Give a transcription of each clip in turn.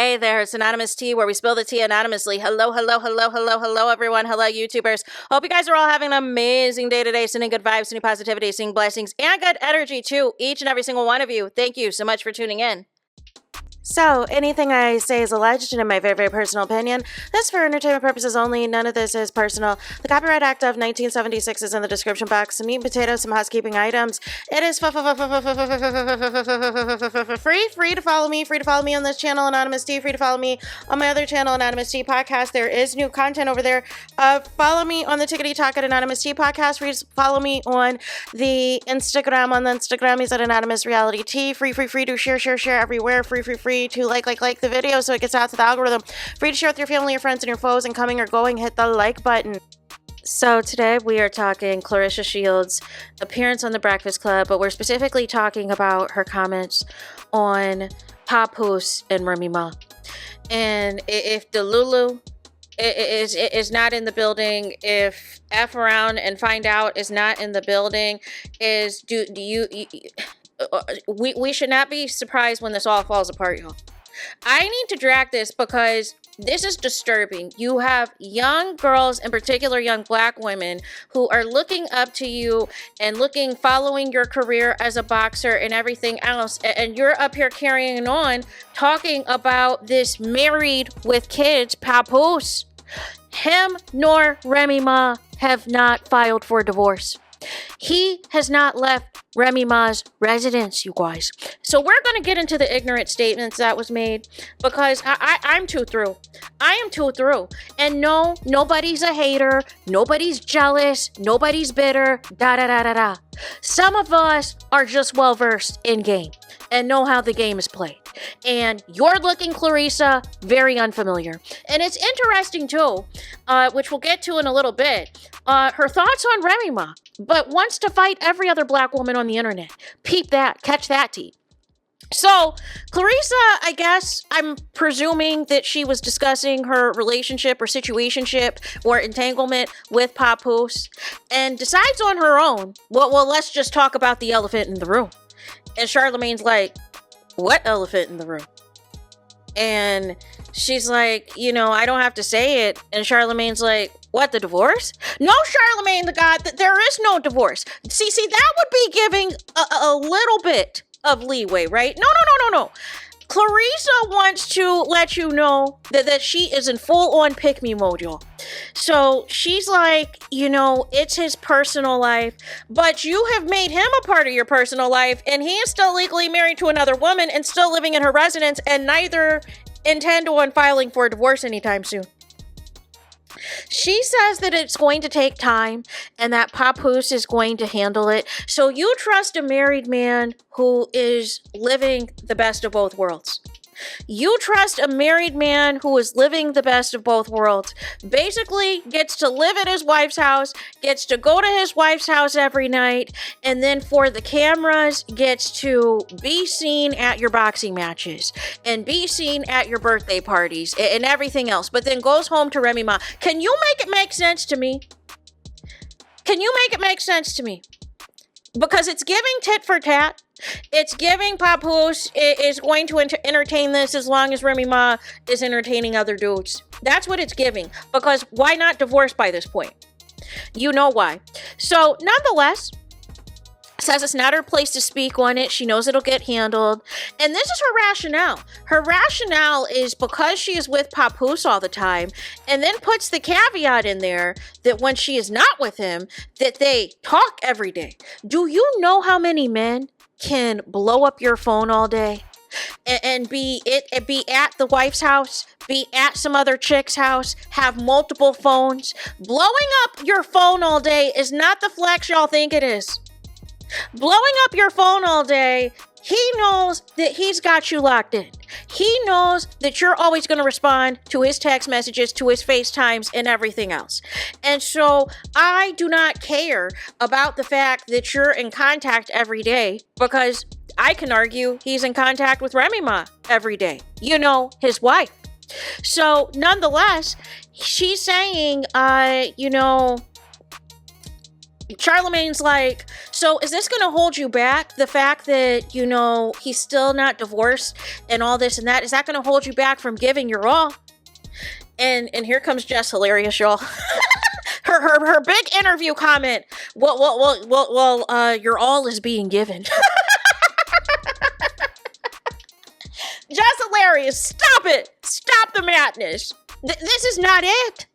Hey there, it's Anonymous Tea, where we spill the tea anonymously. Hello, everyone. Hello, YouTubers. Hope you guys are all having an amazing day today, sending good vibes, sending positivity, sending blessings, and good energy to each and every single one of you. Thank you so much for tuning in. So, anything I say is alleged and in my very, very personal opinion. This is for entertainment purposes only. None of this is personal. The Copyright Act of 1976 is in the description box. Some meat and potatoes, some housekeeping items. It is free to follow me. Free to follow me on this channel, Anonymous Tea. Free to follow me on my other channel, Anonymous Tea Podcast. There is new content over there. Follow me on the Tickety Talk at Anonymous Tea Podcast. Free to follow me on the Instagram. On the Instagram, he's at Anonymous Reality Tea. Free to share everywhere. Free to like the video so it gets out to the algorithm. Free to share with your family, your friends, and your foes, and coming or going, hit the like button. So today we are talking Claressa Shields' appearance on The Breakfast Club, but we're specifically talking about her comments on PAPOOSE and Remy Ma. And if DELULU is not in the building, if F around and find out is not in the building, we should not be surprised when this all falls apart, y'all. I need to drag this because this is disturbing. You have young girls, in particular young black women, who are looking up to you and following your career as a boxer and everything else. And you're up here carrying on, talking about this married with kids, PAPOOSE. Him nor Remy Ma have not filed for divorce. He has not left Remy Ma's residence, you guys. So we're going to get into the ignorant statements that was made because I'm too through. I am too through. And no, nobody's a hater. Nobody's jealous. Nobody's bitter. Some of us are just well-versed in game and know how the game is played. And you're looking, Claresa, very unfamiliar. And it's interesting, too, which we'll get to in a little bit, her thoughts on Remy Ma, but wants to fight every other black woman on the internet. Peep that. Catch that, tea. So, Claresa, I guess, I'm presuming that she was discussing her relationship or situationship or entanglement with PAPOOSE and decides on her own, well, let's just talk about the elephant in the room. And Charlamagne's like, what elephant in the room? And she's like, I don't have to say it. And Charlamagne's like, what, the divorce? No, Charlamagne the God, there is no divorce. See, that would be giving a little bit of leeway, right? No. Claresa wants to let you know that she is in full-on pick-me mode, y'all. So she's like, it's his personal life, but you have made him a part of your personal life, and he is still legally married to another woman and still living in her residence, and neither intend on filing for a divorce anytime soon. She says that it's going to take time and that PAPOOSE is going to handle it. So you trust a married man who is living the best of both worlds. You trust a married man who is living the best of both worlds. Basically gets to live at his wife's house, gets to go to his wife's house every night, and then for the cameras gets to be seen at your boxing matches and be seen at your birthday parties and everything else, but then goes home to Remy Ma. Can you make it make sense to me? Can you make it make sense to me? Because it's giving tit for tat. It's giving PAPOOSE is going to entertain this as long as Remy Ma is entertaining other dudes. That's what it's giving. Because why not divorce by this point? You know why. So, nonetheless, says it's not her place to speak on it. She knows it'll get handled. And this is her rationale. Her rationale is because she is with PAPOOSE all the time, and then puts the caveat in there that when she is not with him, that they talk every day. Do you know how many men can blow up your phone all day and be at the wife's house, be at some other chick's house, have multiple phones? Blowing up your phone all day is not the flex y'all think it is. Blowing up your phone all day, he knows that he's got you locked in. He knows that you're always going to respond to his text messages, to his FaceTimes, and everything else. And so I do not care about the fact that you're in contact every day, because I can argue he's in contact with Remy Ma every day. His wife. So nonetheless, she's saying, Charlemagne's like, so is this going to hold you back? The fact that, you know, he's still not divorced and all this and that, is that going to hold you back from giving your all? And here comes Jess, hilarious, y'all. her big interview comment. Well, your all is being given. Just hilarious. Stop it. Stop the madness. This is not it.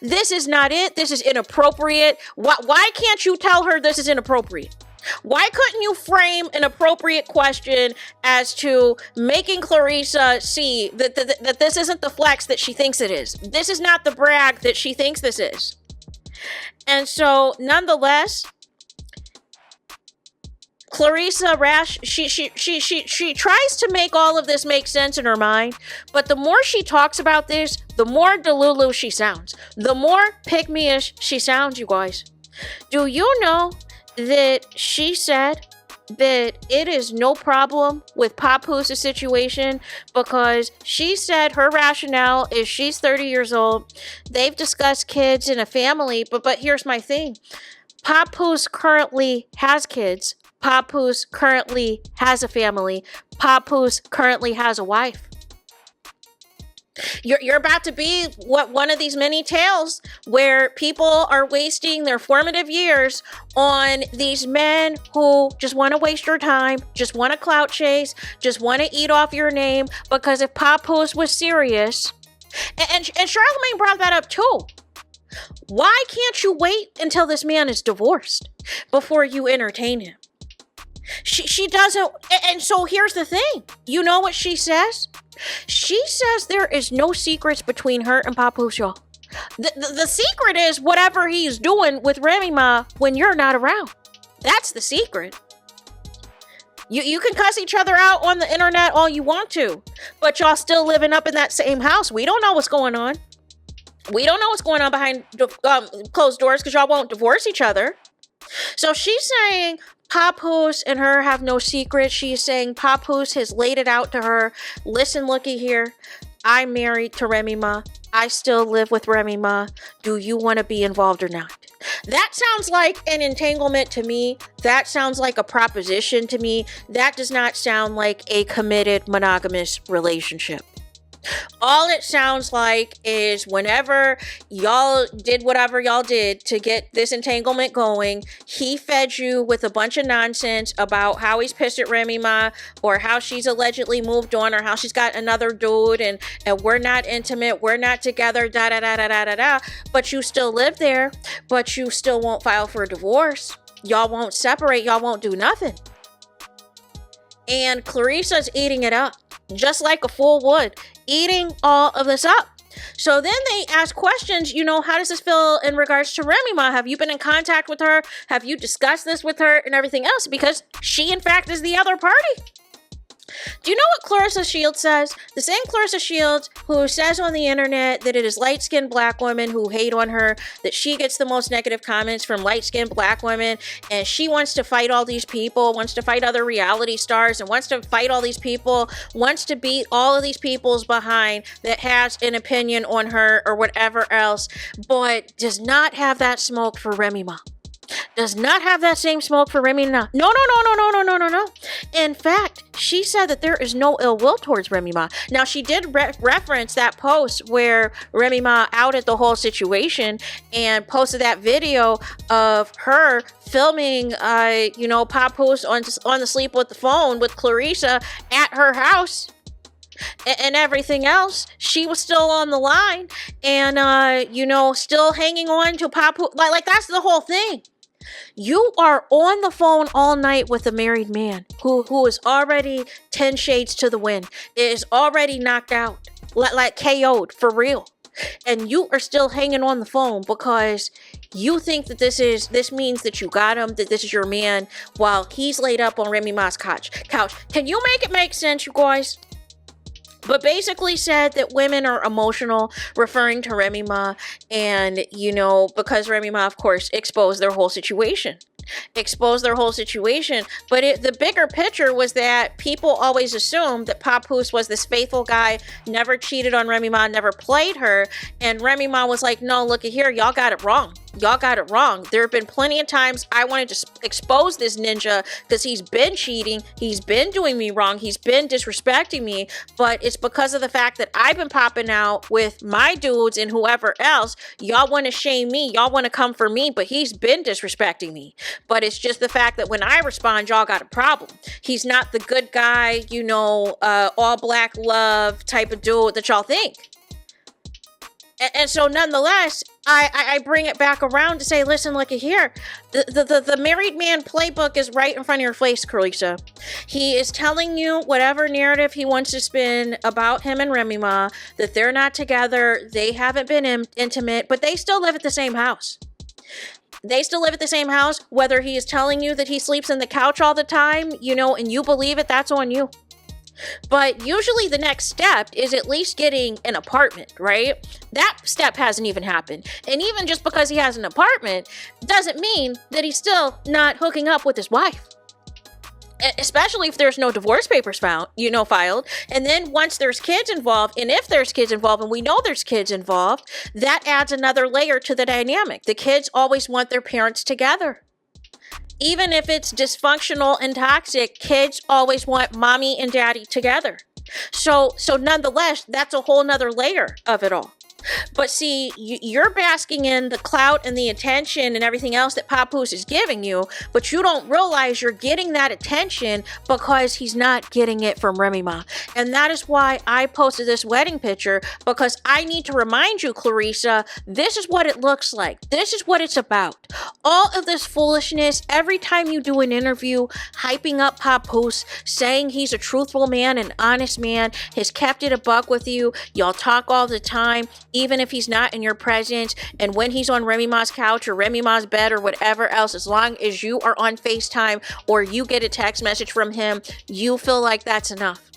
This is not it. This is inappropriate. Why can't you tell her this is inappropriate? Why couldn't you frame an appropriate question as to making Claresa see that this isn't the flex that she thinks it is? This is not the brag that she thinks this is. And so, nonetheless, Claresa she tries to make all of this make sense in her mind, but the more she talks about this, the more DELULU she sounds. The more pick-me-ish she sounds, you guys. Do you know that she said that it is no problem with PAPOOSE's situation because she said her rationale is she's 30 years old. They've discussed kids and a family, but here's my thing. PAPOOSE currently has kids. PAPOOSE currently has a family. PAPOOSE currently has a wife. You're about to be one of these many tales where people are wasting their formative years on these men who just want to waste your time, just want to clout chase, just want to eat off your name, because if PAPOOSE was serious, and Charlemagne brought that up too. Why can't you wait until this man is divorced before you entertain him? She doesn't, and so here's the thing. You know what she says? She says there is no secrets between her and PAPOOSE, y'all. The secret is whatever he's doing with Remy Ma when you're not around. That's the secret. You can cuss each other out on the internet all you want to, but y'all still living up in that same house. We don't know what's going on. We don't know what's going on behind closed doors because y'all won't divorce each other. So she's saying PAPOOSE and her have no secrets. She's saying PAPOOSE has laid it out to her. Listen, looky here. I'm married to Remy Ma. I still live with Remy Ma. Do you want to be involved or not? That sounds like an entanglement to me. That sounds like a proposition to me. That does not sound like a committed monogamous relationship. All it sounds like is whenever y'all did whatever y'all did to get this entanglement going, he fed you with a bunch of nonsense about how he's pissed at Remy Ma or how she's allegedly moved on or how she's got another dude and we're not intimate, we're not together, da da da da da da da. But you still live there, but you still won't file for a divorce. Y'all won't separate, y'all won't do nothing. And Claresa's eating it up, just like a fool would, eating all of this up. So then they ask questions, you know, how does this feel in regards to Remy Ma? Have you been in contact with her? Have you discussed this with her and everything else? Because she, in fact, is the other party. Do you know what Claressa Shields says? The same Claressa Shields who says on the internet that it is light-skinned black women who hate on her, that she gets the most negative comments from light-skinned black women, and she wants to fight all these people, wants to fight other reality stars, and wants to fight all these people, wants to beat all of these people's behind that has an opinion on her or whatever else, but does not have that smoke for Remy Ma. Does not have that same smoke for Remy Ma. No. In fact, she said that there is no ill will towards Remy Ma. Now, she did reference that post where Remy Ma outed the whole situation and posted that video of her filming, PAPOOSE on the sleep with the phone with Claresa at her house. And everything else, she was still on the line and, still hanging on to PAPOOSE. Like that's the whole thing. You are on the phone all night with a married man who is already 10 shades to the wind, is already knocked out, like KO'd for real. And you are still hanging on the phone because you think that this means that you got him, that this is your man, while he's laid up on Remy Ma's couch. Can you make it make sense, you guys? But basically said that women are emotional, referring to Remy Ma, and, because Remy Ma, of course, exposed their whole situation. But the bigger picture was that people always assumed that PAPOOSE was this faithful guy, never cheated on Remy Ma, never played her, and Remy Ma was like, no, look at here, y'all got it wrong. Y'all got it wrong. There have been plenty of times I wanted to expose this ninja because he's been cheating, he's been doing me wrong, he's been disrespecting me, but it's because of the fact that I've been popping out with my dudes and whoever else. Y'all want to shame me, y'all want to come for me, but he's been disrespecting me. But it's just the fact that when I respond, y'all got a problem. He's not the good guy, you know, all black love type of dude that y'all think. And so nonetheless, I bring it back around to say, listen, look at here. The married man playbook is right in front of your face, Claresa. He is telling you whatever narrative he wants to spin about him and Remy Ma, that they're not together, they haven't been intimate, but they still live at the same house. They still live at the same house, whether he is telling you that he sleeps in the couch all the time, you know, and you believe it, that's on you. But usually the next step is at least getting an apartment, right? That step hasn't even happened. And even just because he has an apartment doesn't mean that he's still not hooking up with his wife. Especially if there's no divorce papers found, you know, filed. And then once there's kids involved, and if there's kids involved, and we know there's kids involved, that adds another layer to the dynamic. The kids always want their parents together. Even if it's dysfunctional and toxic, kids always want mommy and daddy together. So nonetheless, that's a whole nother layer of it all. But see, you're basking in the clout and the attention and everything else that PAPOOSE is giving you, but you don't realize you're getting that attention because he's not getting it from Remy Ma. And that is why I posted this wedding picture, because I need to remind you, Claresa, this is what it looks like. This is what it's about. All of this foolishness, every time you do an interview, hyping up PAPOOSE, saying he's a truthful man, an honest man, has kept it a buck with you, y'all talk all the time, even if he's not in your presence, and when he's on Remy Ma's couch or Remy Ma's bed or whatever else, as long as you are on FaceTime or you get a text message from him, you feel like that's enough.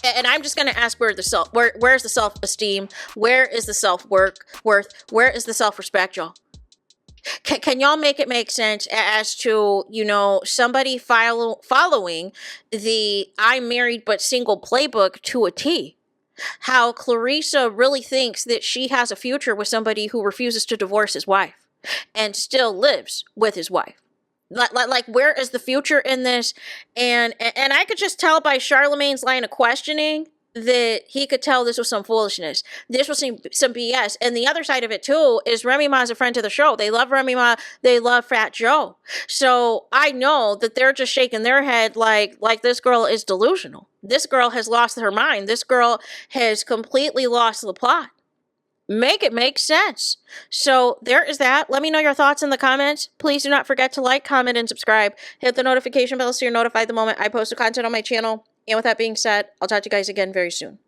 And I'm just going to ask, where's the self-esteem? Where is the self-worth? Where is the self-respect, y'all? Can y'all make it make sense as to, you know, somebody following the I'm married but single playbook to a T? How Claresa really thinks that she has a future with somebody who refuses to divorce his wife and still lives with his wife. Like where is the future in this? And I could just tell by Charlemagne's line of questioning that he could tell this was some foolishness. This was some BS. And the other side of it too is Remy Ma's a friend to the show. They love Remy Ma. They love Fat Joe. So I know that they're just shaking their head like this girl is delusional. This girl has lost her mind. This girl has completely lost the plot. Make it make sense. So there is that. Let me know your thoughts in the comments. Please do not forget to like, comment, and subscribe. Hit the notification bell so you're notified the moment I post the content on my channel. And with that being said, I'll talk to you guys again very soon.